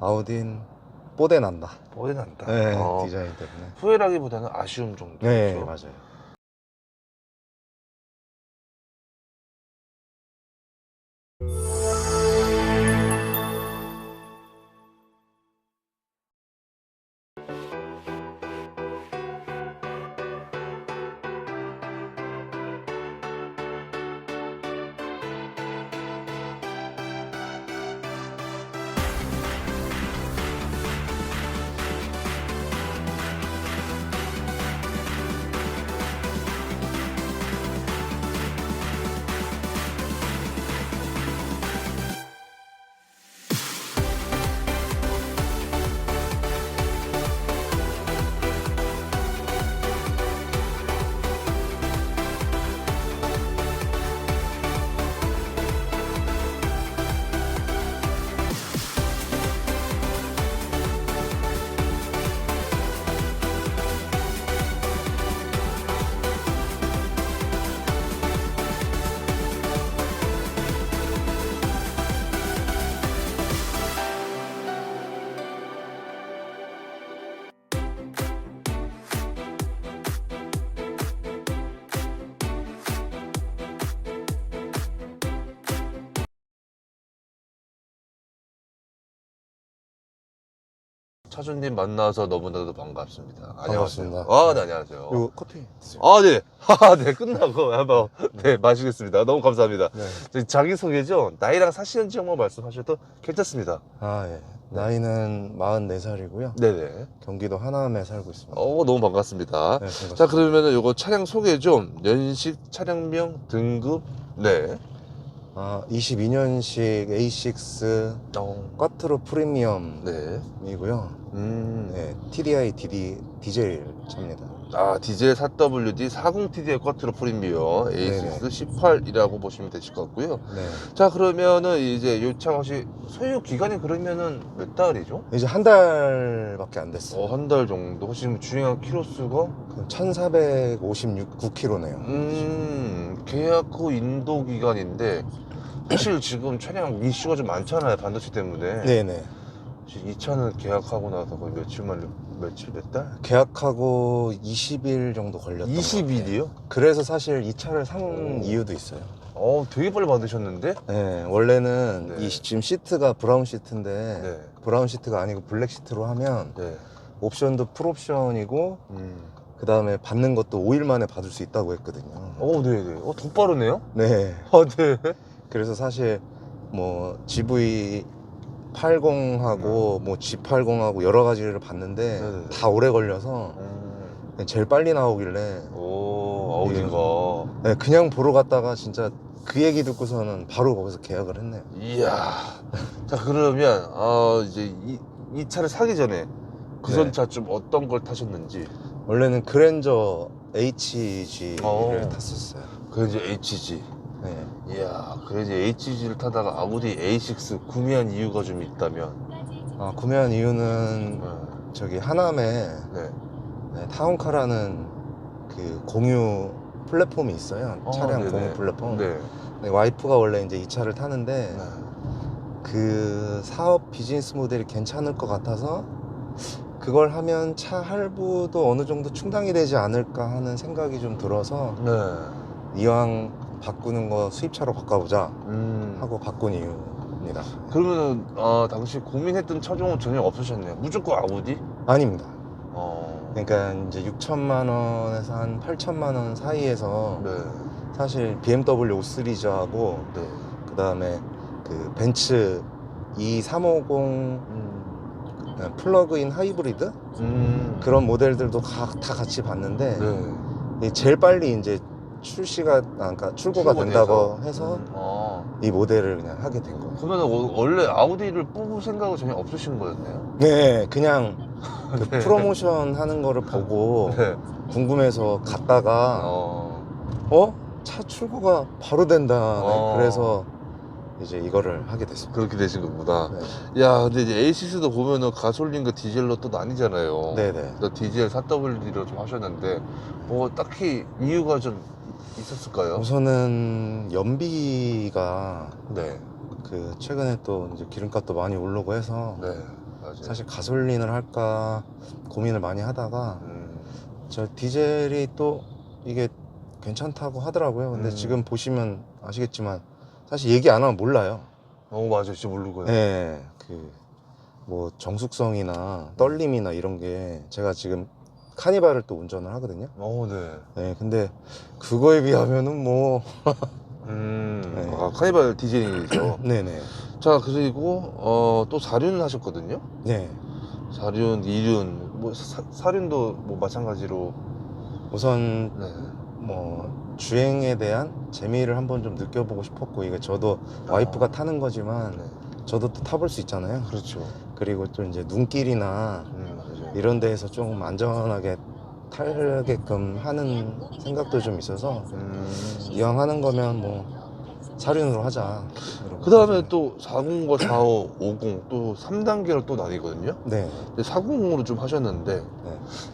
아우디는 뽀대 난다. 뽀대 난다. 네, 디자인 때문에. 후회라기보다는 아쉬움 정도. 네, 맞아요. 차주님 만나서 너무나도 반갑습니다. 반갑습니다. 네, 안녕하세요. 그리고 커피 드세요. 네. 네, 끝나고 한번 마시겠습니다. 너무 감사합니다. 네. 자기소개 좀 나이랑 사시는 지역만 말씀하셔도 괜찮습니다. 예. 나이는 44살이고요. 네네. 경기도 하남에 살고 있습니다. 너무 반갑습니다. 네, 반갑습니다. 자, 그러면은 요거 차량 소개 좀, 연식, 차량명, 등급, 네. 22년식 A6 꽈트로 프리미엄이고요. 네, TDI 디젤 차입니다. 디젤 4WD 40TDI 쿼트로 프리미엄 A6 18이라고 보시면 되실 것 같고요. 네. 자, 그러면은 이제 요 차 혹시 소유 기간이 그러면은 몇 달이죠? 이제 한 달밖에 안 됐어요. 한 달 정도. 혹시 주행한 키로수가? 1459km네요. 계약 후 인도 기간인데 사실 지금 차량 이슈가 좀 많잖아요, 반도체 때문에. 네네. 이 차는 계약하고 나서 거의 며칠 몇 달? 계약하고 20일 정도 걸렸던 20일이요? 그래서 사실 이 차를 산 이유도 있어요. 되게 빨리 받으셨는데? 네, 원래는 지금 시트가 브라운 시트인데 브라운 시트가 아니고 블랙 시트로 하면 옵션도 풀옵션이고 그 다음에 받는 것도 5일 만에 받을 수 있다고 했거든요. 네네. 더 빠르네요? 네. 네. 그래서 사실 뭐 GV80하고 뭐 G80하고 여러 가지를 봤는데 다 오래 걸려서 제일 빨리 나오길래 아우디가 그냥 보러 갔다가 진짜 그 얘기 듣고서는 바로 거기서 계약을 했네요. 이야. 자, 그러면 이제 이 차를 사기 전에 그 전 차 좀 어떤 걸 타셨는지. 원래는 그랜저 HG를 탔었어요. 그랜저 HG. 네. 이야, 그래서 HG를 타다가 아우디 A6 구매한 이유가 좀 있다면? 구매한 이유는 저기 하남에 타운카라는 그 공유 플랫폼이 있어요. 차량 공유 플랫폼. 네, 와이프가 원래 이제 이 차를 타는데 그 사업 비즈니스 모델이 괜찮을 것 같아서 그걸 하면 차 할부도 어느 정도 충당이 되지 않을까 하는 생각이 좀 들어서 이왕 바꾸는 거 수입차로 바꿔보자 하고 바꾼 이유입니다. 그러면 당시 고민했던 차종은 전혀 없으셨네요. 무조건 아우디? 아닙니다. 그러니까 이제 6천만 원에서 한 8천만 원 사이에서 사실 BMW 5 시리즈하고 그 다음에 그 벤츠 E350 플러그인 하이브리드 그런 모델들도 다 같이 봤는데 제일 빨리 이제 그러니까 출고가 된다고 해서 이 모델을 그냥 하게 된 거예요. 그러면 원래 아우디를 뽑을 생각은 전혀 없으신 거였네요? 네, 그냥 그 프로모션 하는 거를 보고 궁금해서 갔다가 차 출고가 바로 된다. 그래서 이제 이거를 하게 됐습니다. 그렇게 되신 거구나. 야, 근데 이제 A6도 보면은 가솔린과 디젤로 또 나뉘잖아요. 네네. 디젤 4WD로 좀 하셨는데 뭐 딱히 이유가 좀 있었을까요? 우선은 연비가 그 최근에 또 이제 기름값도 많이 오르고 해서 맞아요. 사실 가솔린을 할까 고민을 많이 하다가 저 디젤이 또 이게 괜찮다고 하더라고요. 근데 지금 보시면 아시겠지만 사실 얘기 안 하면 몰라요. 맞아요. 진짜 모르고요. 네, 그 뭐 정숙성이나 떨림이나 이런 게 제가 지금 카니발을 또 운전을 하거든요. 네. 네, 근데 그거에 비하면은 뭐 네. 카니발 디젤이죠. 네네. 자, 그리고 또 사륜 하셨거든요. 네. 사륜, 이륜, 뭐 사륜도 뭐 마찬가지로. 우선 네. 뭐 주행에 대한 재미를 한번 좀 느껴보고 싶었고, 이게 저도 와이프가 타는 거지만 네. 저도 또 타볼 수 있잖아요. 그렇죠. 그리고 또 이제 눈길이나 맞아요. 이런 데에서 좀 안전하게 타게끔 하는 생각도 좀 있어서 이왕 하는 거면 뭐 사륜으로 하자. 그 다음에 또 40과 45, 50 또 3단계로 또 나뉘거든요. 네. 40으로 좀 하셨는데 네.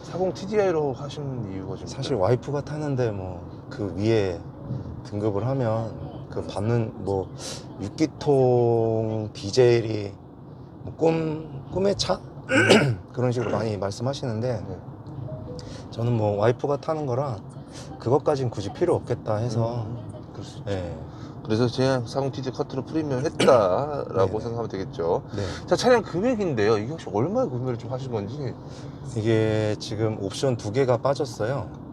40 TDI로 하신 이유가 좀 사실 와이프가 타는데 뭐 그 위에 등급을 하면 그 받는 뭐 6기통 디젤이 뭐 꿈의 차? 그런 식으로 많이 말씀하시는데 저는 뭐 와이프가 타는 거라 그것까진 굳이 필요 없겠다 해서 그럴 수 있죠. 네. 그래서 그냥 40 TDI 카트로 프리미엄 했다라고 네네. 생각하면 되겠죠. 네. 자, 차량 금액인데요. 이게 혹시 얼마에 구매를 좀 하신 건지? 이게 지금 옵션 2개가 빠졌어요.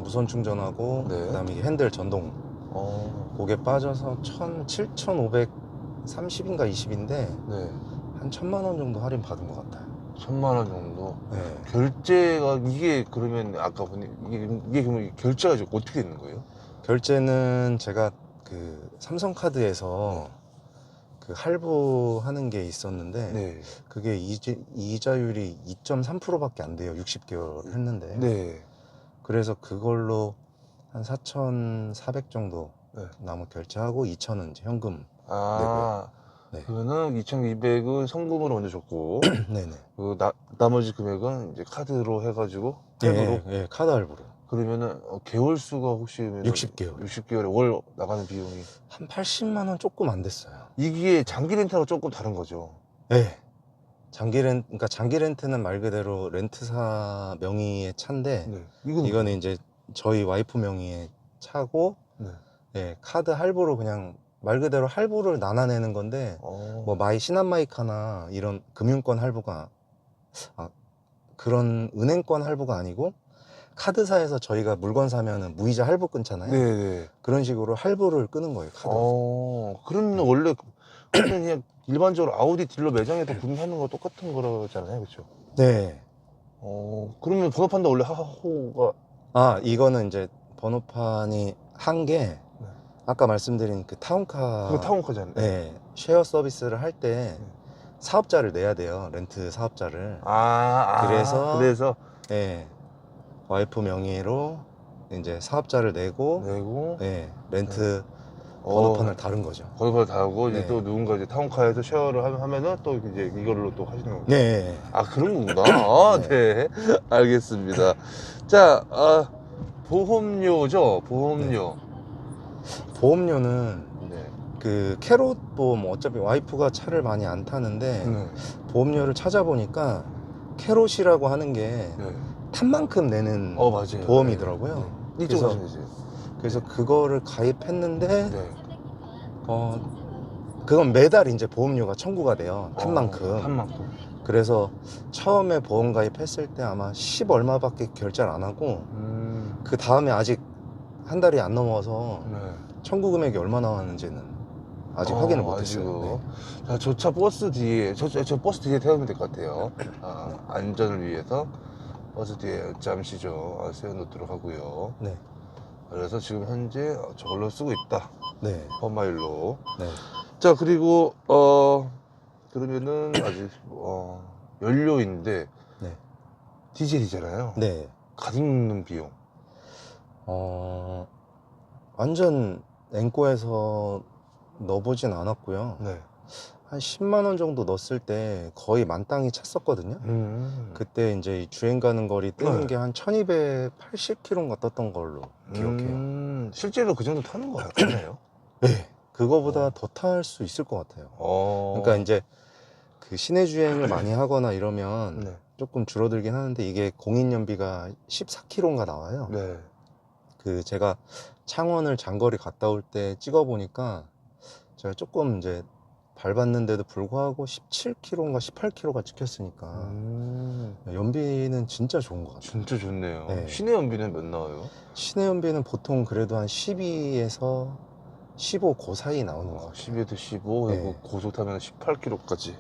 무선 충전하고 네. 그다음에 이게 핸들 전동 그게 빠져서 7,530인가 20인데 네. 한 1,000만 원 정도 할인 받은 것 같아요. 1,000만 원 정도. 네. 결제가 이게 그러면 아까 보니 이게 그러면 결제가 지금 어떻게 되는 거예요? 결제는 제가 그 삼성카드에서 그 할부하는 게 있었는데 네. 그게 이자율이 2.3%밖에 안 돼요. 60개월 했는데. 네. 그래서 그걸로 한 4,400 정도 네. 나무 결제하고 2,000은 이제 현금 아, 네. 그러면은 2,200은 성금으로 먼저 줬고, 네네. 그 나머지 금액은 이제 카드로 해가지고 할부로. 예, 카드 할부로. 그러면은 개월 수가 혹시 60개월. 60개월에 월 나가는 비용이 한 80만 원 조금 안 됐어요. 이게 장기 렌트하고 조금 다른 거죠. 네. 그러니까 장기 렌트는 말 그대로 렌트사 명의의 차인데 네. 이거는 이제 저희 와이프 명의의 차고 네. 예, 카드 할부로 그냥 말 그대로 할부를 나눠내는 건데 뭐 마이 신한마이카나 이런 금융권 할부가 그런 은행권 할부가 아니고 카드사에서 저희가 물건 사면은 무이자 할부 끊잖아요. 네네. 그런 식으로 할부를 끄는 거예요, 카드. 그러면 원래 그냥 일반적으로 아우디 딜러 매장에서 구매하는 거 똑같은 거잖아요, 그렇죠? 네. 그러면 번호판도 원래 하하호가 이거는 이제 번호판이 한 게 아까 말씀드린 그 타운카 그거 타운카잖아요. 네, 쉐어 서비스를 할 때 사업자를 내야 돼요. 렌트 사업자를. 그래서 네, 와이프 명의로 이제 사업자를 내고 네, 렌트 번호판을 다른 거죠. 번호판을 다르고 이제 네. 또 누군가 이제 타운카에서 쉐어를 하면은 또 이제 이걸로 또 하시는 거예요. 네. 그런 거구나. 네. 알겠습니다. 자, 보험료죠. 보험료. 보험료는 네. 그 캐롯 보험 어차피 와이프가 차를 많이 안 타는데 보험료를 찾아보니까 캐롯이라고 하는 게 탄 만큼 내는 맞아요. 보험이더라고요. 네. 그래서 그거를 가입했는데 네. 그건 매달 이제 보험료가 청구가 돼요. 탄 만큼. 그래서 처음에 보험 가입했을 때 아마 10 얼마밖에 결제를 안 하고 그 다음에 아직 한 달이 안 넘어서 청구 금액이 얼마 나왔는지는 아직 확인을 못했어요. 네. 자, 저 차 버스 뒤에 저 버스 뒤에 태우면 될 것 같아요. 안전을 위해서 버스 뒤에 잠시 세워놓도록 하고요. 네. 그래서 지금 현재 저걸로 쓰고 있다. 네. 펌마일로. 네. 자, 그리고 그러면은 아직 연료인데 네. 디젤이잖아요. 네. 가득는 비용. 완전 앵꼬에서 넣어보진 않았고요. 네. 한 10만 원 정도 넣었을 때 거의 만땅이 찼었거든요. 그때 이제 주행 가는 거리 뜨는 게 한 1280km인가 떴던 걸로 기억해요. 실제로 그 정도 타는 거 같나요? 네. 그거보다 더 탈 수 있을 것 같아요. 그러니까 이제 그 시내 주행을 많이 하거나 이러면 네. 조금 줄어들긴 하는데 이게 공인연비가 14km인가 나와요. 네. 그 제가 창원을 장거리 갔다 올 때 찍어 보니까 제가 조금 이제 밟았는데도 불구하고 17km인가 18km가 찍혔으니까 연비는 진짜 좋은 것 같아요. 진짜 좋네요. 네. 시내 연비는 몇 나와요? 시내 연비는 보통 그래도 한 12에서 15 그 사이 나오는 것 같아요. 12에서 15, 그리고 네. 고속 타면 18km까지. 네.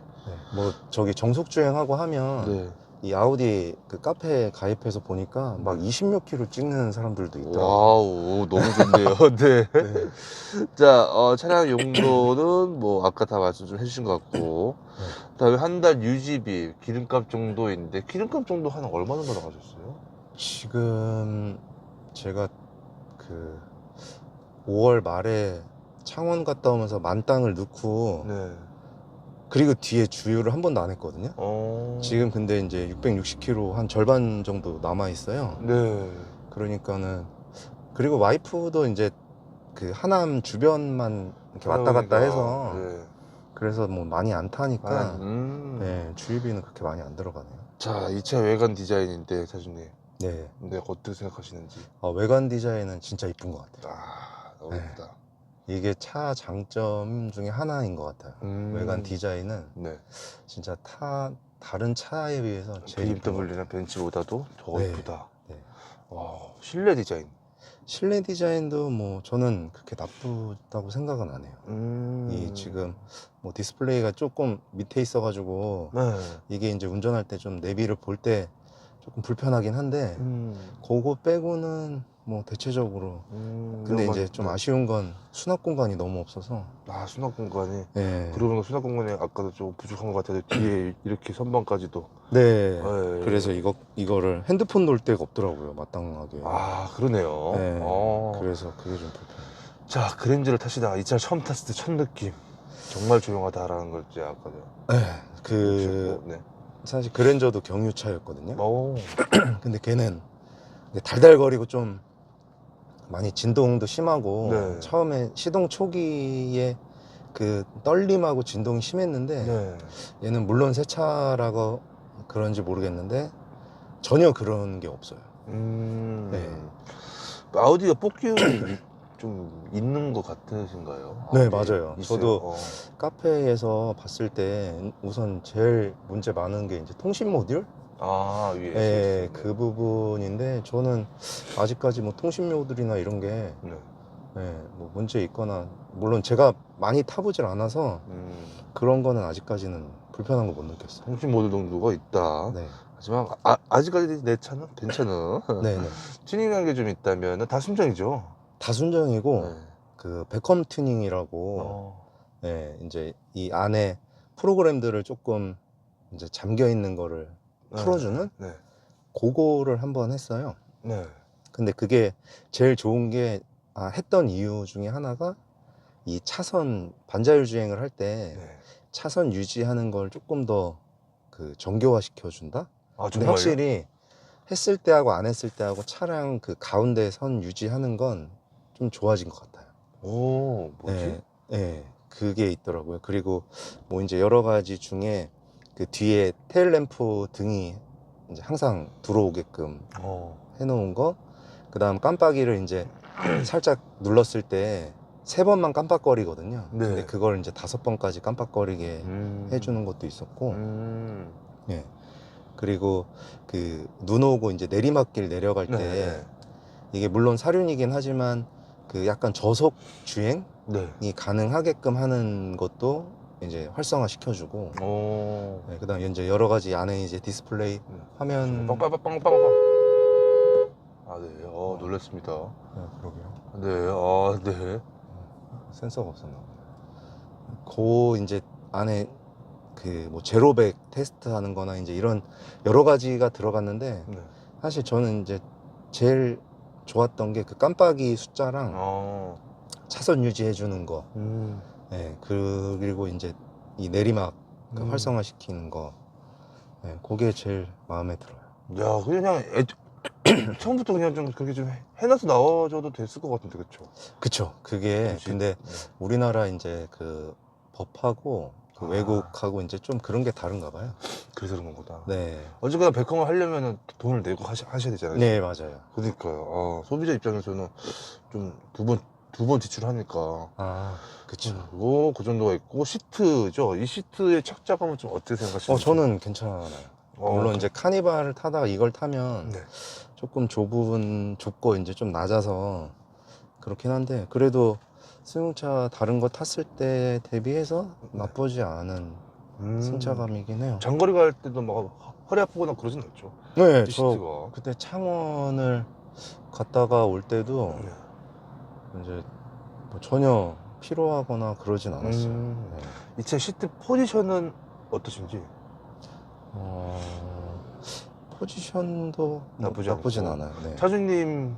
뭐 저기 정속 주행하고 하면 네. 이 아우디 그 카페에 가입해서 보니까 막 20몇 킬로 찍는 사람들도 있더라고요. 와우, 너무 좋네요. 네. 네. 자, 차량 용도는 뭐 아까 다 말씀 좀 해주신 것 같고, 네. 그다음에 한 달 유지비, 기름값 정도인데 기름값 정도 한 얼마 정도 나가셨어요? 지금 제가 그 5월 말에 창원 갔다 오면서 만땅을 넣고 네. 그리고 뒤에 주유를 한 번도 안 했거든요. 어. 지금 근데 이제 660km 한 절반 정도 남아 있어요. 네. 그러니까는 그리고 와이프도 이제 그 하남 주변만 이렇게 왔다 갔다 해서 네. 그래서 뭐 많이 안 타니까 네. 주유비는 그렇게 많이 안 들어가네요. 자, 이 차 외관 디자인인데 사장님, 네. 네, 어떻게 생각하시는지? 외관 디자인은 진짜 이쁜 것 같아요. 너무 네. 예쁘다. 이게 차 장점 중에 하나인 것 같아요. 외관 디자인은 네. 진짜 다른 차에 비해서 제일 이쁜 것 같아요. BMW나 벤츠보다도 더 네. 예쁘다. 네. 실내 디자인. 실내 디자인도 뭐 저는 그렇게 나쁘다고 생각은 안 해요. 이 지금 뭐 디스플레이가 조금 밑에 있어가지고 네. 이게 이제 운전할 때 좀 내비를 볼 때 조금 불편하긴 한데 그거 빼고는 뭐 대체적으로 근데 이제 좀 네. 아쉬운 건 수납 공간이 너무 없어서 수납 공간이. 네. 그러면 수납 공간이 아까도 좀 부족한 것 같아요. 뒤에 이렇게 선반까지도. 네. 네. 그래서 이거를 핸드폰 놓을 데가 없더라고요, 마땅하게. 그러네요. 네. 그래서 그게 좀 불편해요. 자, 그랜저를 타시다가 이 차 처음 탔을 때 첫 느낌. 정말 조용하다라는 걸 이제 아까 네. 사실 그랜저도 경유차였거든요. 오. 근데 걔는 이제 달달거리고 좀 많이 진동도 심하고 네. 처음에 시동 초기에 그 떨림하고 진동이 심했는데 네. 얘는 물론 새 차라고 그런지 모르겠는데 전혀 그런 게 없어요. 네. 아우디가 뽑기운이 좀 있는 것 같으신가요? 네, 맞아요. 있어요? 저도 카페에서 봤을 때 우선 제일 문제 많은 게 이제 통신 모듈? 위에. 네, 그 부분인데 저는 아직까지 뭐 통신 모듈이나 이런 게 뭐 문제 있거나 물론 제가 많이 타보질 않아서 그런 거는 아직까지는 불편한 거 못 느꼈어요. 통신 모듈 정도가 있다. 네. 하지만 아직까지 내 차는 괜찮아. 네네. 튜닝한 게 좀 있다면 다 순정이죠. 다순정이고 그 베컴 튜닝이라고 네, 이제 이 안에 프로그램들을 조금 이제 잠겨 있는 거를 풀어주는 그거를 한번 했어요. 네. 근데 그게 제일 좋은 게 했던 이유 중에 하나가 이 차선 반자율 주행을 할 때 차선 유지하는 걸 조금 더 그 정교화 시켜준다. 근데 정말요? 확실히 했을 때하고 안 했을 때하고 차량 그 가운데 선 유지하는 건 좀 좋아진 것 같아요. 오, 뭐지? 네, 그게 있더라고요. 그리고 뭐 이제 여러 가지 중에 그 뒤에 테일 램프 등이 이제 항상 들어오게끔 해놓은 거. 그다음 깜빡이를 이제 살짝 눌렀을 때 3번만 깜빡거리거든요. 근데 그걸 이제 5번까지 깜빡거리게 해주는 것도 있었고. 네. 그리고 그 눈 오고 이제 내리막길 내려갈 때 이게 물론 사륜이긴 하지만 그 약간 저속 주행이 가능하게끔 하는 것도 이제 활성화 시켜주고. 네, 그다음 이제 여러 가지 안에 이제 디스플레이 화면. 빵빵빵빵빵. 네. 놀랐습니다. 네, 그러게요. 네. 센서가 없었나 보네. 그 이제 안에 그 뭐 제로백 테스트 하는 거나 이제 이런 여러 가지가 들어갔는데 사실 저는 이제 제일 좋았던 게 그 깜빡이 숫자랑 차선 유지해 주는 거. 네, 그리고 이제 이 내리막 그 활성화 시키는 거. 네, 그게 제일 마음에 들어요. 야, 그냥 처음부터 그냥 좀 그렇게 좀 해놔서 나와줘도 됐을 것 같은데, 그쵸? 그쵸. 그게 근데 우리나라 이제 그 법하고 그 외국하고 이제 좀 그런 게 다른가 봐요. 그래서 그런 거보다. 네. 어쨌거나 백컴을 하려면 돈을 내고 하셔야 되잖아요. 네, 맞아요. 그러니까요. 소비자 입장에서는 좀 두 번 지출하니까. 그쵸. 그리고 그 정도가 있고, 시트죠. 이 시트의 착자감은 좀 어떻게 생각하시나요? 저는 괜찮아요. 물론 이제 카니발을 타다가 이걸 타면 네. 조금 좁고 이제 좀 낮아서 그렇긴 한데, 그래도 승용차 다른 거 탔을 때 대비해서 나쁘지 않은 승차감이긴 해요. 장거리 갈 때도 막 허리 아프거나 그러진 않죠. 네, 이 저 시트가. 그때 창원을 갔다가 올 때도 네. 이제 뭐 전혀 피로하거나 그러진 않았어요. 네. 이 차 시트 포지션은 어떠신지? 포지션도 나쁘진 않아요. 네. 차주님은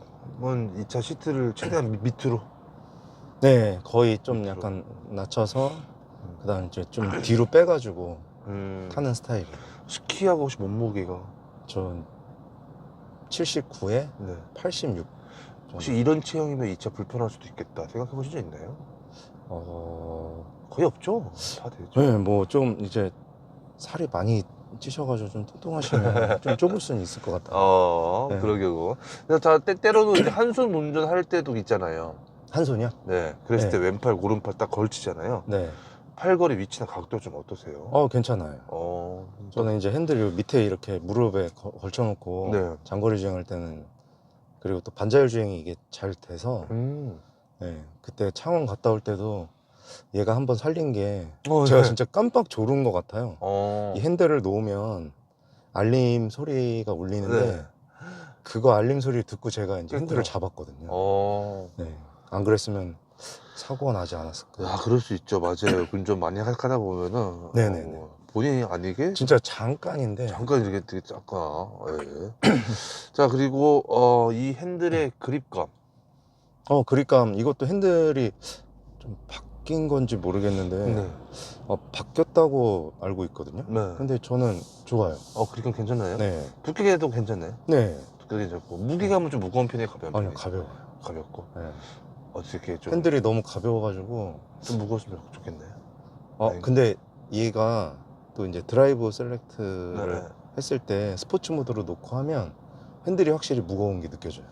이 차 시트를 최대한 밑으로. 네, 거의 좀 밑으로. 약간 낮춰서 그다음 이제 좀 뒤로 빼가지고 타는 스타일이에요. 스키하고 혹시 몸무게가? 전 79에 네. 86. 혹시 이런 체형이면 이 차 불편할 수도 있겠다 생각해 보신 적 있나요? 거의 없죠? 다 되죠. 네, 뭐 좀 이제 살이 많이 찌셔가지고 좀 통통하시면 좀 좁을 수는 있을 것 같아요. 네. 그러게요. 그래서 때로는 이제 한손 운전할 때도 있잖아요. 한 손이요? 네. 그랬을 네. 때 왼팔, 오른팔 딱 걸치잖아요. 네. 팔걸이 위치나 각도 좀 어떠세요? 괜찮아요. 진짜. 저는 이제 핸들 밑에 이렇게 무릎에 걸쳐놓고 네. 장거리 주행할 때는, 그리고 또 반자율 주행이 이게 잘 돼서 네, 그때 창원 갔다 올 때도 얘가 한번 살린 게 제가 네. 진짜 깜빡 졸은 것 같아요. 이 핸들을 놓으면 알림 소리가 울리는데 네. 그거 알림 소리를 듣고 제가 이제 핸들을 그랬구나. 잡았거든요. 네, 안 그랬으면 사고가 나지 않았을 거예요. 그럴 수 있죠. 맞아요. 운전 많이 하다 보면은 네네네. 본인이 아니게 진짜 잠깐인데. 잠깐 이게 되게 작구나. 예. 자, 그리고 이 핸들의 그립감. 그립감, 이것도 핸들이 좀 바뀐 건지 모르겠는데 네. 바뀌었다고 알고 있거든요. 네. 근데 저는 좋아요. 그립감 괜찮나요? 네. 두께도 괜찮나요? 네. 두께 괜찮고 무게감은 좀 무거운 편이에요, 가벼운 아니요, 편이에요? 가벼워요. 가볍고. 네. 어떻게 좀 핸들이 너무 가벼워가지고. 좀 무거웠으면 좋겠네. 근데 얘가 또 이제 드라이브 셀렉트를 네. 했을 때 스포츠 모드로 놓고 하면 핸들이 확실히 무거운 게 느껴져요.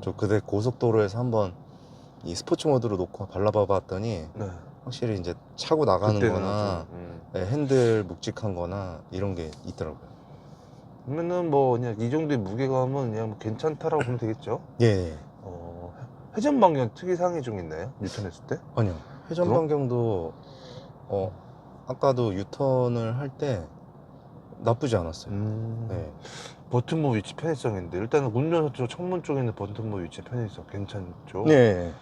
저 그때 고속도로에서 한번 이 스포츠 모드로 놓고 발라봐 봤더니 네. 확실히 이제 차고 나가는 그때는 거나 좀, 네, 핸들 묵직한 거나 이런 게 있더라고요. 그러면은 뭐 그냥 이 정도의 무게감은 그냥 뭐 괜찮다라고 보면 되겠죠? 예. 회전 방향 특이사항이 좀 있나요? 유턴했을 때? 아니요. 회전 그럼? 반경도 아까도 유턴을 할 때 나쁘지 않았어요. 네. 버튼모 위치 편의성인데 일단은 운전석 창문 쪽에 있는 버튼모 위치 편의성 괜찮죠? 네.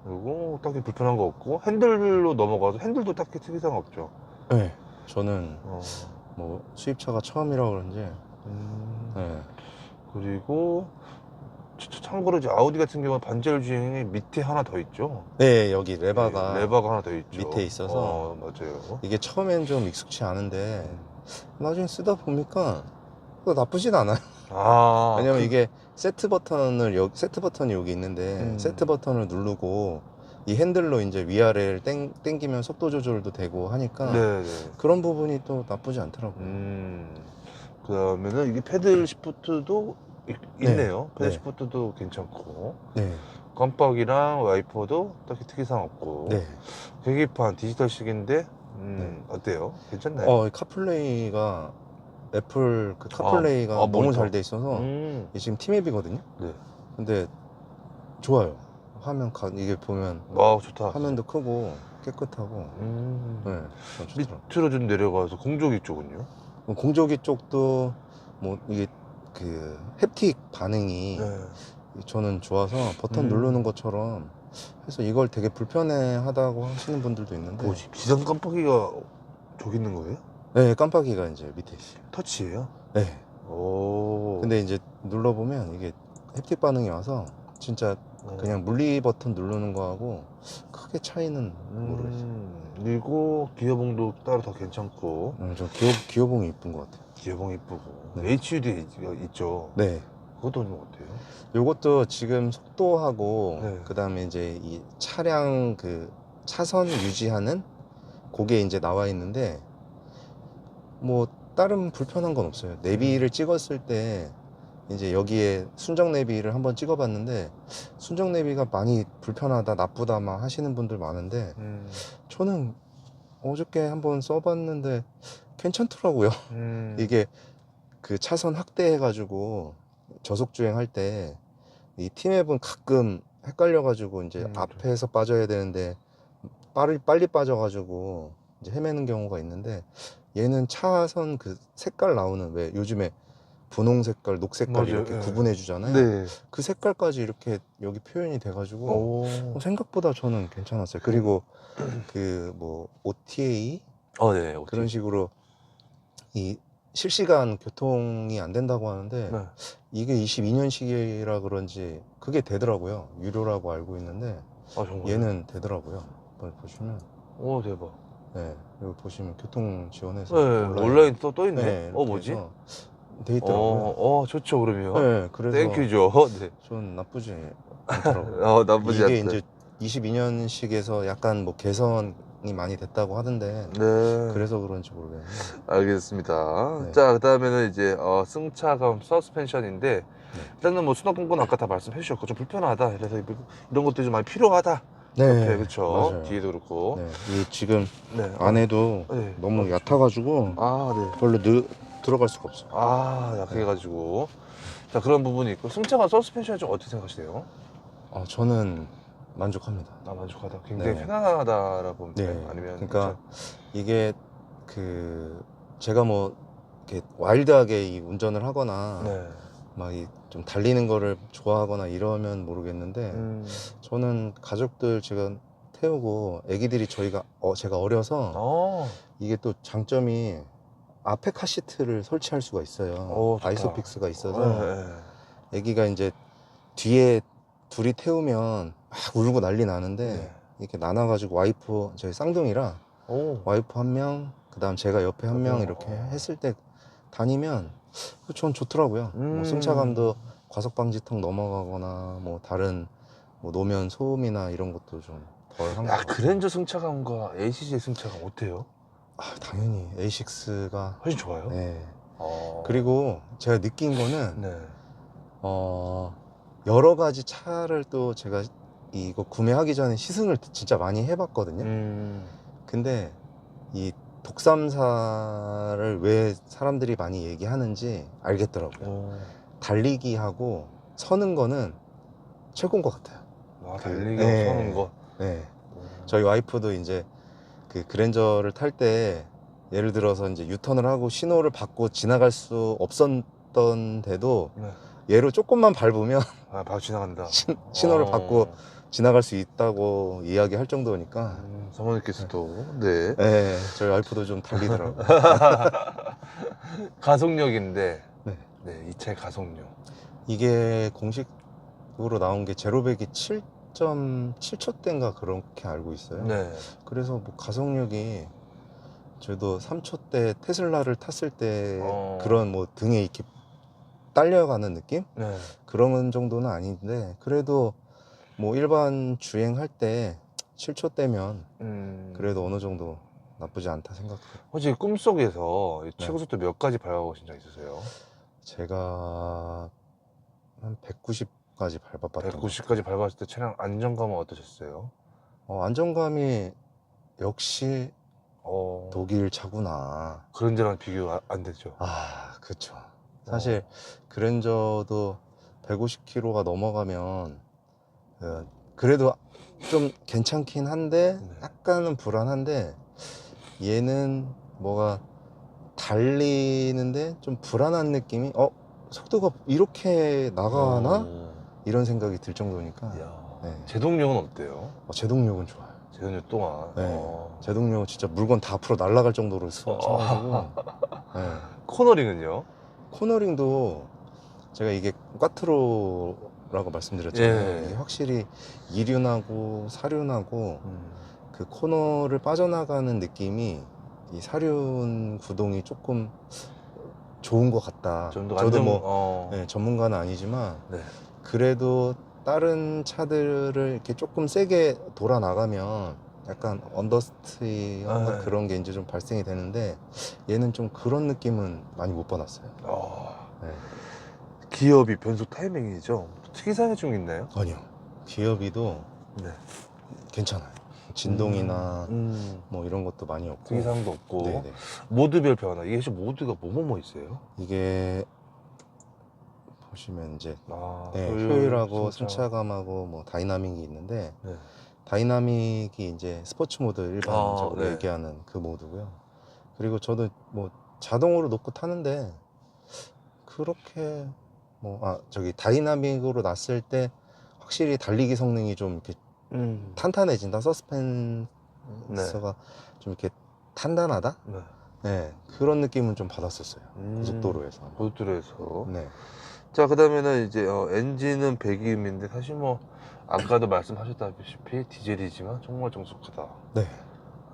그리고 딱히 불편한 거 없고 핸들로 넘어가서 핸들도 딱히 특이사항 없죠? 네. 저는 어, 뭐 수입차가 처음이라 그런지. 네. 그리고 참고로 이제 아우디 같은 경우는 반자율 주행이 밑에 하나 더 있죠? 네, 여기 레바가 레버가 하나 더 있죠. 밑에 있어서 맞아요. 이게 처음엔 좀 익숙치 않은데 나중에 쓰다 보니까 나쁘진 않아요. 왜냐면 이게 세트 버튼이 여기 있는데 세트 버튼을 누르고 이 핸들로 이제 위아래를 땡기면 속도 조절도 되고 하니까 네네. 그런 부분이 또 나쁘지 않더라고요. 그 다음에는 이게 패들 시프트도 있네요. 패들 네. 시프트도 괜찮고. 네. 깜빡이랑 와이퍼도 딱히 특이사항 없고. 네. 계기판 디지털식인데 네. 어때요? 괜찮나요? 카플레이가 애플 그 카플레이가 너무 모니터. 잘 돼 있어서 이게 지금 티맵이거든요. 네. 근데 좋아요. 화면 이게 보면 좋다. 화면도 크고 깨끗하고. 네, 전 좋더라고요. 밑으로 좀 내려가서 공조기 쪽은요? 공조기 쪽도 뭐 이게 그 햅틱 반응이 저는 좋아서 버튼 누르는 것처럼 해서 이걸 되게 불편해하다고 하시는 분들도 있는데. 뭐지? 기상 깜빡이가 저기 있는 거예요? 네, 깜빡이가 이제 밑에 있어요. 터치예요? 네. 근데 이제 눌러보면 이게 햅틱 반응이 와서 진짜 그냥 물리 버튼 누르는 거하고 크게 차이는 모르겠어요. 그리고 기어봉도 따로 더 괜찮고. 저 기어봉이 이쁜 것 같아요. 기어봉 이쁘고. 네. HUD 있죠? 네. 그것도 좀 어때요? 요것도 지금 속도하고 네. 그 다음에 이제 이 차량 그 차선 유지하는 그게 이제 나와 있는데 뭐 다른 불편한 건 없어요. 내비를 찍었을 때 이제 여기에 순정 내비를 한번 찍어봤는데 순정 내비가 많이 불편하다 나쁘다 막 하시는 분들 많은데 저는 어저께 한번 써봤는데 괜찮더라고요. 이게 그 차선 확대해 가지고 저속 주행할 때 이 T맵은 가끔 헷갈려 가지고 이제 앞에서 빠져야 되는데 빨리 빠져 가지고 이제 헤매는 경우가 있는데 얘는 차선 그 색깔 나오는 왜 요즘에 분홍 색깔, 녹 색깔 맞아요. 이렇게 네. 구분해 주잖아요. 네. 그 색깔까지 이렇게 여기 표현이 돼 가지고 생각보다 저는 괜찮았어요. 그리고 그 뭐 OTA 네. 그런 식으로 이 실시간 교통이 안 된다고 하는데 네. 이게 22년식이라 그런지 그게 되더라고요. 유료라고 알고 있는데 정말. 얘는 되더라고요. 한번 보시면 대박. 네, 여기 보시면 교통 지원해서 네, 온라인 떠 있네. 네, 이렇게 뭐지? 해서 돼 있더라고요. 좋죠, 그러면. 네, 그래서 땡큐죠. 네. 전 나쁘지 않더라고요. 나쁘지 이게 않다. 이제 22년식에서 약간 뭐 개선이 많이 됐다고 하던데 네. 그래서 그런지 모르겠는데. 알겠습니다. 네. 자, 그다음에는 이제 승차감 서스펜션인데 일단은 뭐 수납공간 아까 다 말씀해 주셨고 좀 불편하다. 그래서 이런 것들이 좀 많이 필요하다. 네, 옆에, 그쵸. 맞아요. 뒤에도 그렇고. 네, 이 지금 네. 안에도 네. 너무 얕아가지고 네. 별로 들어갈 수가 없어요. 약해가지고. 자, 그런 부분이 있고 승차감 서스펜션이 좀 어떻게 생각하세요? 저는 만족합니다. 만족하다. 굉장히 네. 편안하다라고 보면 네, 돼요? 아니면 그러니까 이게 그 제가 뭐 이렇게 와일드하게 이 운전을 하거나 네. 막 좀 달리는 거를 좋아하거나 이러면 모르겠는데 저는 가족들 제가 태우고 애기들이 제가 어려서 이게 또 장점이 앞에 카시트를 설치할 수가 있어요. 좋다. 아이소픽스가 있어서 네. 애기가 이제 뒤에 둘이 태우면 막 울고 난리 나는데 네. 이렇게 나눠가지고 와이프 저희 쌍둥이라 와이프 한 명, 그 다음 제가 옆에 한 명 이렇게 했을 때 다니면 전 좋더라고요. 뭐 승차감도 과속방지턱 넘어가거나 뭐 다른 뭐 노면 소음이나 이런 것도 좀 덜 한 것 같아요. 그랜저 승차감과 ACJ 승차감 어때요? 당연히 A6가 훨씬 좋아요? 네. 그리고 제가 느낀 거는 네. 여러 가지 차를 또 제가 이거 구매하기 전에 시승을 진짜 많이 해봤거든요. 근데 이 독삼사를 왜 사람들이 많이 얘기하는지 알겠더라고요. 달리기하고 서는 거는 최고인 것 같아요. 달리기하고 서는 거? 네. 저희 와이프도 이제 그 그랜저를 탈 때 예를 들어서 이제 유턴을 하고 신호를 받고 지나갈 수 없었던데도 얘로 조금만 밟으면 바로 지나간다. 신호를 받고 지나갈 수 있다고 이야기할 정도니까 사모님께서도 네. 저희 와이프도 좀 달리더라고요. 가속력인데 네. 이 차의 가속력 이게 공식으로 나온 게 제로백이 7.7초대인가 그렇게 알고 있어요. 네. 그래서 뭐 가속력이 저도 3초대 테슬라를 탔을 때 그런 뭐 등에 이렇게 딸려가는 느낌? 네. 그런 정도는 아닌데 그래도 뭐 일반 주행할 때 7초대면 그래도 어느 정도 나쁘지 않다 생각해요. 혹시 꿈속에서 최고 속도 몇 가지 밟아보신 적 있으세요? 제가 한 190까지 밟아봤던 190까지 밟았을 때 차량 안정감은 어떠셨어요? 안정감이 역시 독일 차구나. 그랜저랑 비교 안 되죠? 그쵸. 사실 그랜저도 150km가 넘어가면 그래도 좀 괜찮긴 한데 약간은 불안한데 얘는 뭐가 달리는데 좀 불안한 느낌이 속도가 이렇게 나가나? 이런 생각이 들 정도니까. 제동력은 어때요? 제동력은 좋아요. 제동력 동안 제동력은 진짜 물건 다 앞으로 날아갈 정도로 써가지고. 코너링은요? 코너링도 제가 이게 꽈트로라고 말씀드렸잖아요. 이게 확실히 2륜하고 4륜하고 그 코너를 빠져나가는 느낌이 이 4륜 구동이 조금 좋은 것 같다. 저도 뭐 전문가는 아니지만 그래도 다른 차들을 이렇게 조금 세게 돌아 나가면 약간 언더스티어나 네. 그런 게 이제 좀 발생이 되는데 얘는 좀 그런 느낌은 많이 못 받았어요. 네. 기업이 변속 타이밍이죠. 특이사항이 좀 있나요? 아니요. 기어비도 네. 괜찮아요. 진동이나 음. 뭐 이런 것도 많이 없고. 특이사항도 없고. 네네. 모드별 변화. 이게 혹시 모드가 뭐뭐 있어요? 이게 보시면 이제 네, 효율, 효율하고 승차. 승차감하고 뭐 다이나믹이 있는데 네. 다이나믹이 이제 스포츠 모드 일반적으로 네. 얘기하는 그 모드고요. 그리고 저도 뭐 자동으로 놓고 타는데 그렇게 뭐 저기 다이나믹으로 놨을 때 확실히 달리기 성능이 좀 이렇게 탄탄해진다. 서스펜서가 좀 이렇게 탄탄하다. 네. 네, 그런 느낌은 좀 받았었어요. 고속도로에서. 고속도로에서. 네. 자, 그 다음에는 이제 엔진은 배기음인데 사실 뭐 아까도 말씀하셨다시피 디젤이지만 정말 정숙하다. 네.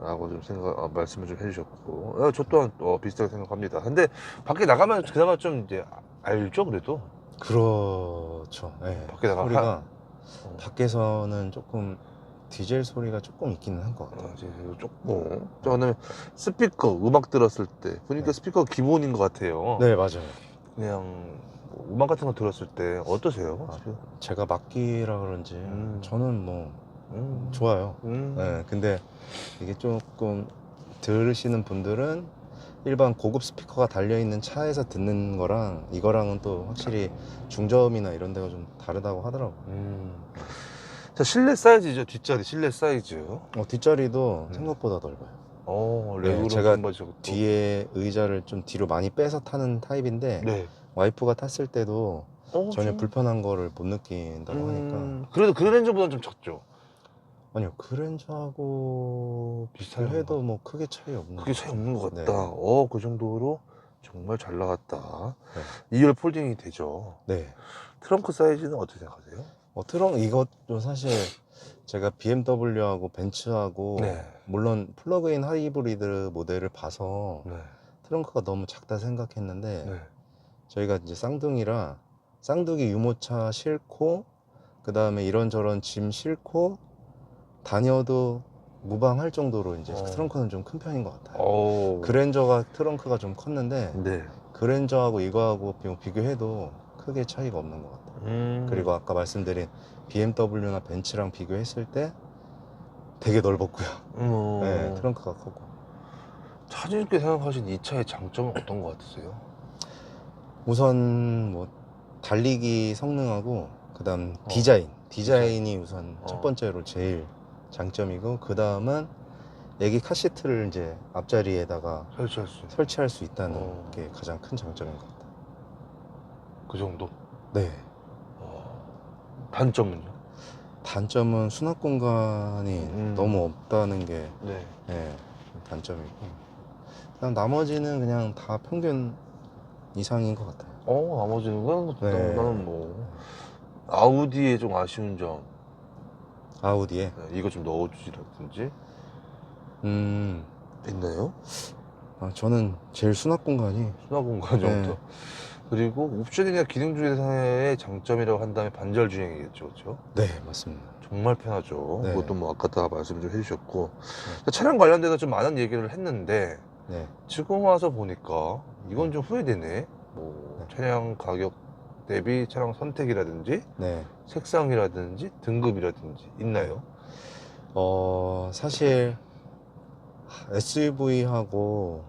라고 좀 말씀을 좀 해주셨고, 저 또한 비슷하게 생각합니다. 근데 밖에 나가면 그나마 좀 이제 알죠, 그래도? 그렇죠. 네. 밖에 나가 소리가 밖에서는 조금 디젤 소리가 조금 있기는 한 것 같아요. 이제 조금. 자, 그다음에 스피커 음악 들었을 때 보니까 네. 스피커 기본인 것 같아요. 네, 맞아요. 그냥 뭐 음악 같은 거 들었을 때 어떠세요? 제가 막기라 그런지 저는 뭐 좋아요. 네, 근데 이게 조금 들으시는 분들은 일반 고급 스피커가 달려있는 차에서 듣는 거랑 이거랑은 또 확실히 중저음이나 이런 데가 좀 다르다고 하더라고요. 자, 실내 사이즈죠. 뒷자리 실내 사이즈. 뒷자리도 생각보다 넓어요. 레그룸 제가 좀 뒤에 의자를 좀 뒤로 많이 빼서 타는 타입인데 네. 와이프가 탔을 때도 전혀 좀... 불편한 거를 못 느낀다고 하니까. 그래도 그랜저보다는 좀 작죠? 아니요, 그랜저하고 비슷해요. 비교해도 뭐 크게 차이 없는 그게 차이 없는 것 같다. 네. 그 정도로 정말 잘 나갔다. 네. 2열 폴딩이 되죠. 네. 트렁크 사이즈는 어떻게 생각하세요? 트렁크 이것도 사실 제가 BMW하고 벤츠하고 물론 플러그인 하이브리드 모델을 봐서 트렁크가 너무 작다 생각했는데 저희가 이제 쌍둥이라 쌍둥이 유모차 싣고 그 다음에 이런저런 짐 싣고 다녀도 무방할 정도로 이제 트렁크는 좀 큰 편인 것 같아요. 그랜저가 트렁크가 좀 컸는데 그랜저하고 이거하고 비교해도 크게 차이가 없는 것 같아요. 그리고 아까 말씀드린 BMW나 벤츠랑 비교했을 때 되게 넓었고요. 네, 트렁크가 크고. 차주님께 생각하신 이 차의 장점은 어떤 것 같으세요? 우선 뭐 달리기 성능하고 그 다음 디자인이 우선 첫 번째로 제일 장점이고, 그 다음은 애기 카시트를 이제 앞자리에다가 설치할 수 있다는 게 가장 큰 장점인 것 같아요. 그 정도? 네. 단점은요? 단점은 수납 공간이 너무 없다는 게 단점이고, 그냥 나머지는 그냥 다 평균 이상인 것 같아요. 나머지는 나는 뭐 아우디의 좀 아쉬운 점. 아우디에 이거 좀 넣어주시라든지 있나요? 저는 제일 수납 공간이 정도. 그리고 옵션이나 기능 중에서의 장점이라고 한다면 반절 주행이겠죠, 그렇죠? 네, 맞습니다. 정말 편하죠. 그것도 뭐 아까 다 말씀 좀 해주셨고, 차량 관련돼서 좀 많은 얘기를 했는데 지금 와서 보니까 이건 좀 후회되네. 뭐 차량 가격 대비 차량 선택이라든지 색상이라든지 등급이라든지 있나요? 사실 SUV하고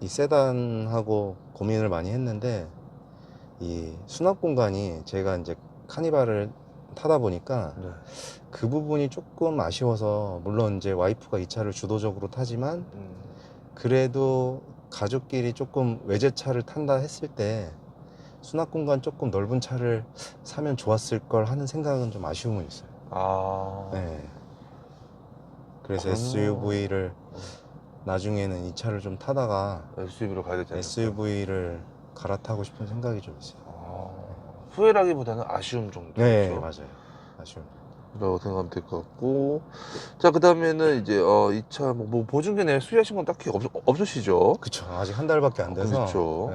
이 세단하고 고민을 많이 했는데, 이 수납 공간이 제가 이제 카니발을 타다 보니까 그 부분이 조금 아쉬워서, 물론 이제 와이프가 이 차를 주도적으로 타지만 그래도 가족끼리 조금 외제차를 탄다 했을 때 수납 공간 조금 넓은 차를 사면 좋았을 걸 하는 생각은 좀 아쉬움은 있어요. 네. 그래서 SUV를 나중에는 이 차를 좀 타다가 SUV로 가야 되지 않을까? SUV를 갈아타고 싶은 생각이 좀 있어요. 후회라기보다는 아쉬움 정도. 네, 맞아요. 아쉬움. 라고 생각하면 될 것 같고, 자, 그 다음에는 이제 이 차 뭐 보증금 내 수리하신 건 딱히 없으시죠? 그쵸. 아직 한 달밖에 안 돼서. 그렇죠.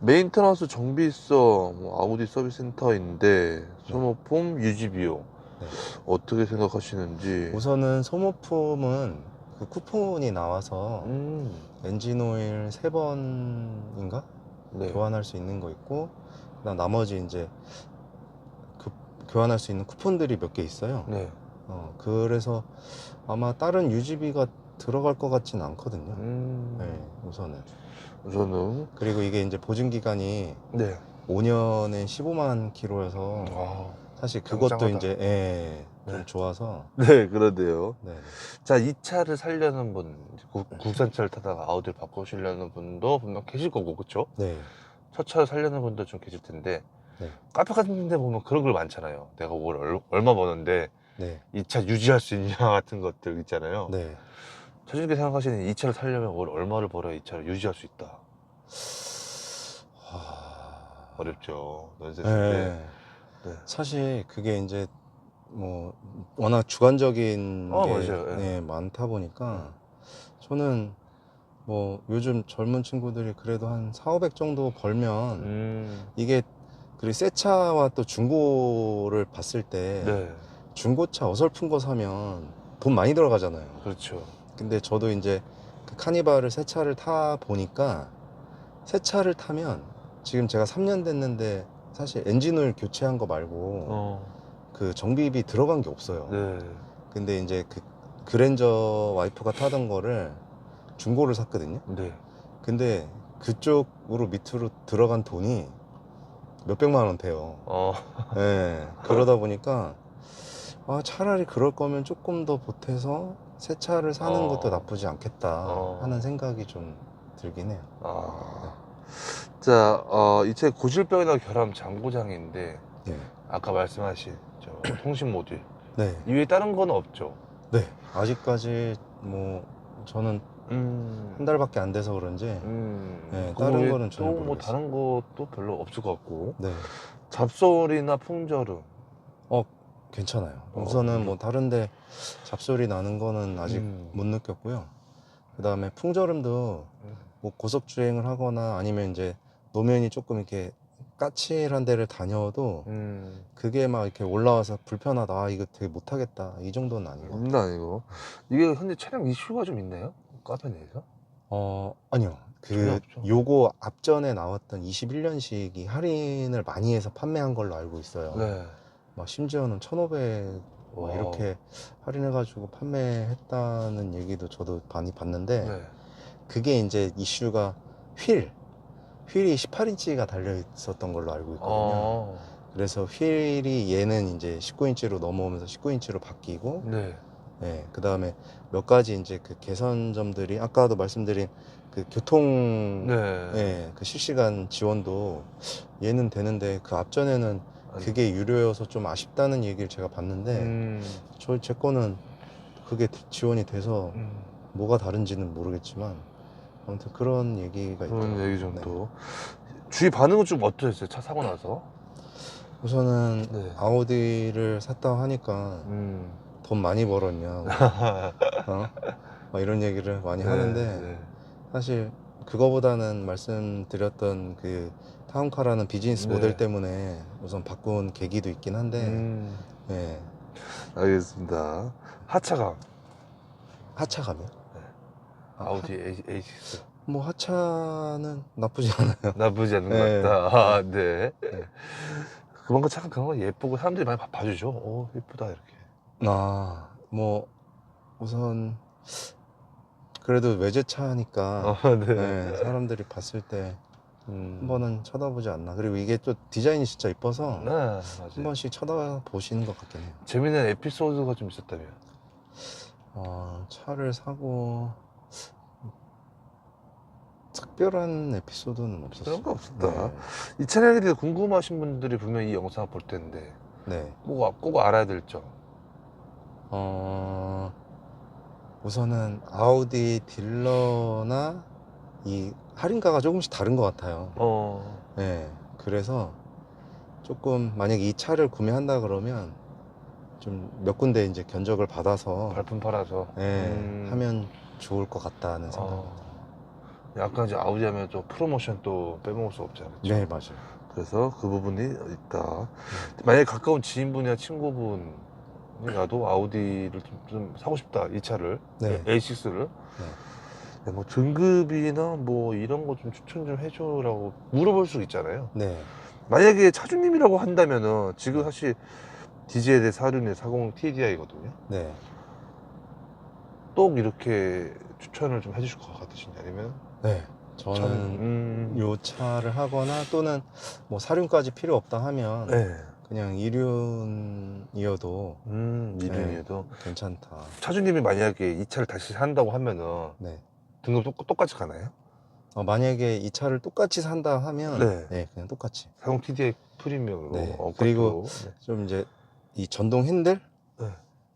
메인테너ンス정비서 뭐 아우디 서비스 센터인데 소모품 유지 비용 네. 어떻게 생각하시는지. 우선은 소모품은 그 쿠폰이 나와서 엔진오일 3번인가? 네. 교환할 수 있는 거 있고, 그다음 나머지 이제 교환할 수 있는 쿠폰들이 몇 개 있어요. 네. 그래서 아마 다른 유지비가 들어갈 것 같진 않거든요. 네, 우선은. 그리고 이게 이제 보증 기간이 네. 5년에 15만 킬로여서 사실 그것도 짱짱하다. 이제 좀 네. 좋아서. 네, 그런데요. 네. 자, 이 차를 살려는 분, 국산차를 타다가 아우디를 바꾸시려는 분도 분명 계실 거고, 그쵸? 네. 첫 차를 살려는 분도 좀 계실 텐데, 네. 카페 같은 데 보면 그런 글 많잖아요. 내가 얼마 버는데 네. 이 차 유지할 수 있냐 같은 것들 있잖아요. 네. 차주님께 생각하시는 이 차를 살려면 월 얼마를 벌어야 이 차를 유지할 수 있다? 어렵죠. 넌센스인데. 네. 사실 그게 이제 뭐 워낙 주관적인 게 맞아요. 네, 많다 보니까 저는 뭐 요즘 젊은 친구들이 그래도 한 4,500 정도 벌면 이게 그리고 새 차와 또 중고를 봤을 때 네. 중고차 어설픈 거 사면 돈 많이 들어가잖아요. 그렇죠. 근데 저도 이제 그 카니발을 새 차를 타 보니까 새 차를 타면 지금 제가 3년 됐는데 사실 엔진오일 교체한 거 말고 그 정비비 들어간 게 없어요. 네. 근데 이제 그 그랜저 와이프가 타던 거를 중고를 샀거든요. 네. 근데 그쪽으로 밑으로 들어간 돈이 몇백만 원 돼요. 네, 그러다 보니까 차라리 그럴 거면 조금 더 보태서 새 차를 사는 것도 나쁘지 않겠다 하는 생각이 좀 들긴 해요. 자, 이 차 고질병이나 결함 장고장인데 네. 아까 말씀하신 저 통신 모듈 네. 이외에 다른 건 없죠? 네. 아직까지 뭐 저는 한 달밖에 안 돼서 그런지 네, 다른 거는 전혀 또 모르겠어요. 뭐 다른 것도 별로 없을 것 같고. 네. 잡소리나 풍절음 괜찮아요. 우선은 뭐 다른데 잡소리 나는 거는 아직 못 느꼈고요. 그 다음에 풍절음도 뭐 고속 주행을 하거나 아니면 이제 노면이 조금 이렇게 까칠한 데를 다녀도 그게 막 이렇게 올라와서 불편하다, 이거 되게 못하겠다, 이 정도는 아니고. 아니고. 이게 현재 차량 이슈가 좀 있나요? 카페 내에서? 아니요. 전혀 없죠. 요거 앞전에 나왔던 21년식이 할인을 많이 해서 판매한 걸로 알고 있어요. 네. 막 심지어는 1,500 이렇게 할인해가지고 판매했다는 얘기도 저도 많이 봤는데, 네. 그게 이제 이슈가 휠이 18인치가 달려 있었던 걸로 알고 있거든요. 그래서 휠이 얘는 이제 19인치로 넘어오면서 19인치로 바뀌고, 네. 네, 그 다음에 몇 가지 이제 그 개선점들이 아까도 말씀드린 그 교통 네. 그 실시간 지원도 얘는 되는데 그 앞전에는 그게 유료여서 좀 아쉽다는 얘기를 제가 봤는데 제 거는 그게 지원이 돼서 뭐가 다른지는 모르겠지만 아무튼 그런 얘기가 있더라고요. 그런 얘기 정도. 주위 반응은 좀 어떠셨어요? 차 사고 나서? 우선은 아우디를 샀다고 하니까 돈 많이 벌었냐 막 이런 얘기를 많이 하는데 사실 그거보다는 말씀드렸던 그 타운카라는 비즈니스 모델 때문에 우선 바꾼 계기도 있긴 한데 네. 알겠습니다. 하차감. 하차감이요? 아우디 A6. 뭐 하차는 나쁘지 않아요. 나쁘지 않은 네. 것 같다. 네. 그만큼 차가 그런 거 예쁘고 사람들이 많이 봐주죠. 예쁘다 이렇게. 뭐 우선 그래도 외제차니까 사람들이 봤을 때 한 번은 쳐다보지 않나. 그리고 이게 또 디자인이 진짜 이뻐서 한 번씩 쳐다보시는 것 같긴 해요. 재밌는 에피소드가 좀 있었다면? 차를 사고 특별한 에피소드는 없었어요. 없었다. 이 차량에 대해서 궁금하신 분들이 분명히 이 영상을 볼 텐데 꼭 알아야 될 점. 우선은 아우디 딜러나 이 할인가가 조금씩 다른 것 같아요. 그래서 조금 만약에 이 차를 구매한다 그러면 좀 몇 군데 이제 견적을 받아서 발품 팔아서 하면 좋을 것 같다는 생각입니다. 약간 이제 아우디 하면 또 프로모션 또 빼먹을 수 없잖아요. 네, 맞아요. 그래서 그 부분이 있다. 만약에 가까운 지인분이나 친구분 나도 아우디를 좀 사고 싶다, 이 차를. 네. A6를. 네. 뭐 등급이나 뭐 이런 거 좀 추천 좀 해줘라고 물어볼 수 있잖아요. 네. 만약에 차주님이라고 한다면은 지금 네. 사실 DZL 426 40 TDI거든요. 네. 또 이렇게 추천을 좀 해주실 것 같으신지 아니면 네. 저는 요 차를 하거나 또는 뭐 사륜까지 필요 없다 하면 네. 그냥 이륜이어도 이륜이어도 네, 괜찮다. 차주님이 만약에 이 차를 다시 산다고 하면은 네. 등급 똑같이 가나요? 만약에 이 차를 똑같이 산다 하면 네. 네, 그냥 똑같이. 40 TDI 프리미엄으로. 네. 그리고 네. 좀 이제 이 전동 핸들 네.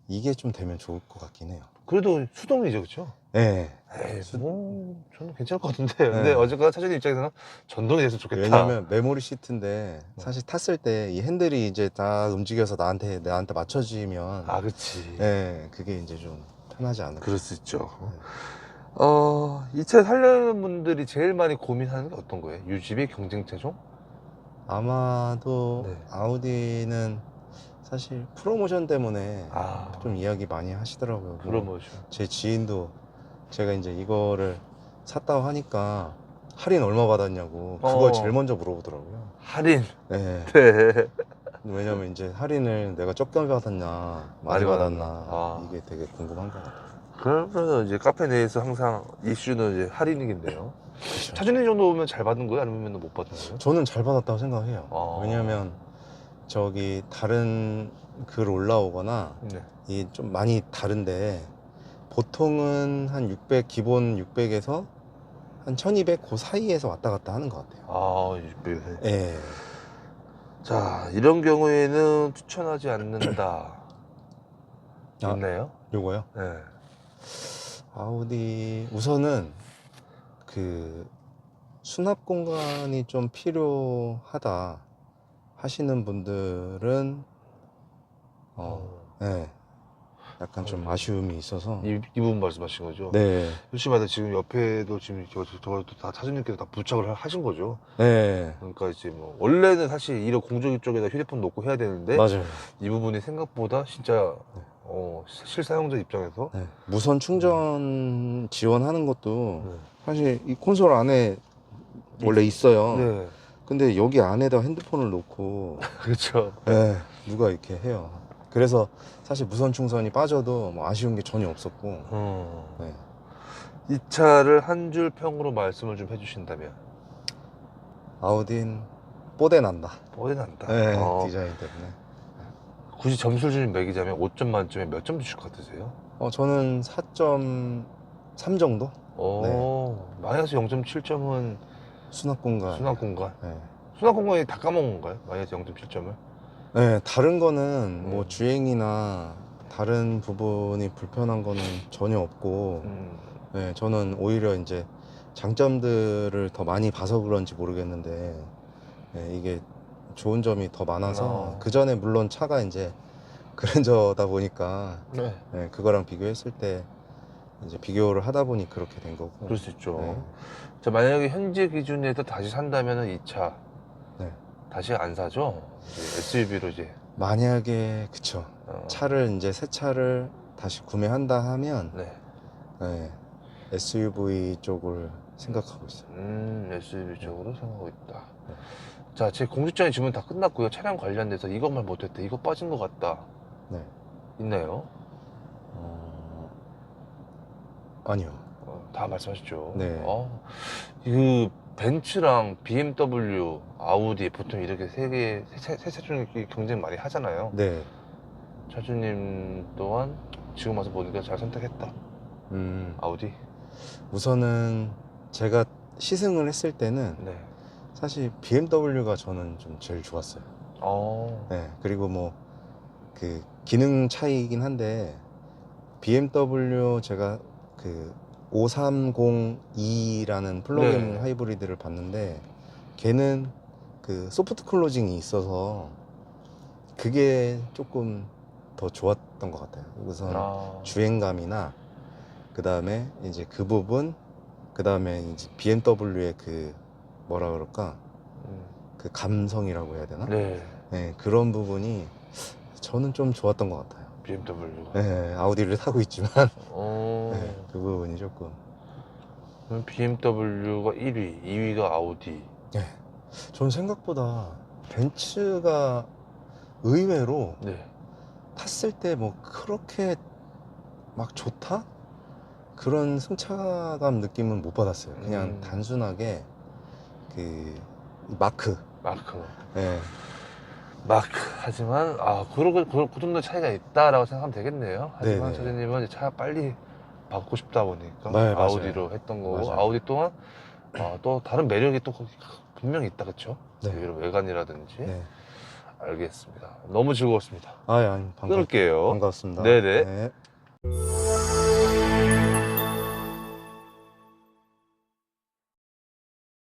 이게 좀 되면 좋을 것 같긴 해요. 그래도 수동이죠, 그렇죠? 네. 에이, 뭐 저는 괜찮을 것 같은데. 근데 네. 어쨌거나 차주님 입장에서는 전동이 됐으면 좋겠다. 왜냐면 메모리 시트인데 사실 탔을 때 이 핸들이 이제 다 움직여서 나한테 맞춰지면 그렇지. 네, 그게 이제 좀 편하지 않을까. 그럴 수 있죠. 네. 이 차 살려는 분들이 제일 많이 고민하는 게 어떤 거예요? 유지비, 경쟁체종? 아마도 네. 아우디는 사실 프로모션 때문에 아. 좀 이야기 많이 하시더라고요. 프로모션. 제 지인도 제가 이제 이거를 샀다고 하니까 할인 얼마 받았냐고 그걸 제일 먼저 물어보더라고요. 할인. 네. 네. 왜냐면 이제 할인을 내가 적게 받았냐 많이 받았나 이게 되게 궁금한 것 같아요. 그러면 이제 카페 내에서 항상 이슈는 이제 할인이겠네요. 그쵸. 차주님 정도면 잘 받은 거예요? 아니면 못 받은 거예요? 저는 잘 받았다고 생각해요. 왜냐면 저기 다른 글 올라오거나 네. 이 좀 많이 다른데 보통은 한 600 기본 600에서 한 1200 그 사이에서 왔다 갔다 하는 것 같아요. 600. 예. 자, 이런 경우에는 추천하지 않는다. 있나요? 요거요? 네. 아우디 우선은 그 수납 공간이 좀 필요하다 하시는 분들은 네, 약간 좀 아쉬움이 있어서 이 부분 말씀하신 거죠? 네. 솔직히 말해 지금 옆에도 지금 저것도 다 차주님께서 다 부착을 하신 거죠? 네. 그러니까 이제 뭐 원래는 사실 이런 공조기 쪽에다 휴대폰 놓고 해야 되는데 맞아요. 이 부분이 생각보다 진짜 실사용자 입장에서 네. 무선 충전 지원하는 것도 사실 이 콘솔 안에 원래 있어요. 네. 근데 여기 안에다 핸드폰을 놓고 그렇죠. 네, 누가 이렇게 해요. 그래서 사실 무선 충전이 빠져도 뭐 아쉬운 게 전혀 없었고 네. 이 차를 한 줄 평으로 말씀을 좀 해주신다면? 아우디는 뽀대 난다. 뽀대 난다. 네, 디자인 때문에. 굳이 점수를 좀 매기자면 5점 만점에 몇 점 주실 것 같으세요? 저는 4.3 정도? 네. 마이너스 0.7점은 수납 공간. 수납 공간. 네. 수납 공간이 다 까먹은 건가요? 마이너스 0.7점을? 네, 다른 거는 뭐 주행이나 다른 부분이 불편한 거는 전혀 없고 네, 저는 오히려 이제 장점들을 더 많이 봐서 그런지 모르겠는데 네, 이게 좋은 점이 더 많아서 그 전에 물론 차가 이제 그랜저다 보니까 네. 네, 그거랑 비교했을 때 이제 비교를 하다 보니 그렇게 된 거고. 그럴 수 있죠. 네. 자, 만약에 현재 기준에서 다시 산다면 이 차 네. 다시 안 사죠? SUV로 이제 만약에 그쵸 차를 이제 새 차를 다시 구매한다 하면 네, SUV 쪽을 생각하고 있어요. SUV 쪽으로 생각하고 있다. 자, 제 공식적인 질문 다 끝났고요. 차량 관련돼서 이것만 못했다, 이거 빠진 것 같다. 네. 있나요? 아니요. 다 말씀하셨죠. 네. 그 벤츠랑 BMW, 아우디 보통 이렇게 세 차 중에 경쟁 많이 하잖아요. 네. 차주님 또한 지금 와서 보니까 잘 선택했다. 아우디. 우선은 제가 시승을 했을 때는 네. 사실 BMW가 저는 좀 제일 좋았어요. 네. 그리고 뭐 그 기능 차이긴 한데 BMW 제가 그 530E라는 플러그인 하이브리드를 봤는데 걔는 그 소프트 클로징이 있어서 그게 조금 더 좋았던 것 같아요. 우선 주행감이나 그 다음에 이제 그 부분, 그 다음에 이제 BMW의 그 뭐라 그럴까 그 감성이라고 해야 되나? 네. 네, 그런 부분이 저는 좀 좋았던 것 같아요. BMW가. 네, 아우디를 타고 있지만 어. 네, 그 부분이 조금. 그럼 BMW가 1위, 2위가 아우디. 네, 전 생각보다 벤츠가 의외로 네. 탔을 때 뭐 그렇게 막 좋다? 그런 승차감 느낌은 못 받았어요. 그냥 단순하게 그 마크. 네. 마크. 하지만 그 정도 차이가 있다라고 생각하면 되겠네요. 하지만 네네. 차주님은 이제 차 빨리 바꾸고 싶다 보니까 네, 아우디로 맞아요. 했던 거고, 맞아요. 아우디 또한 또 다른 매력이 또 분명히 있다, 그쵸? 네. 이런 외관이라든지. 네. 알겠습니다. 너무 즐거웠습니다. 아니, 끊을게요. 반갑습니다. 네네. 네.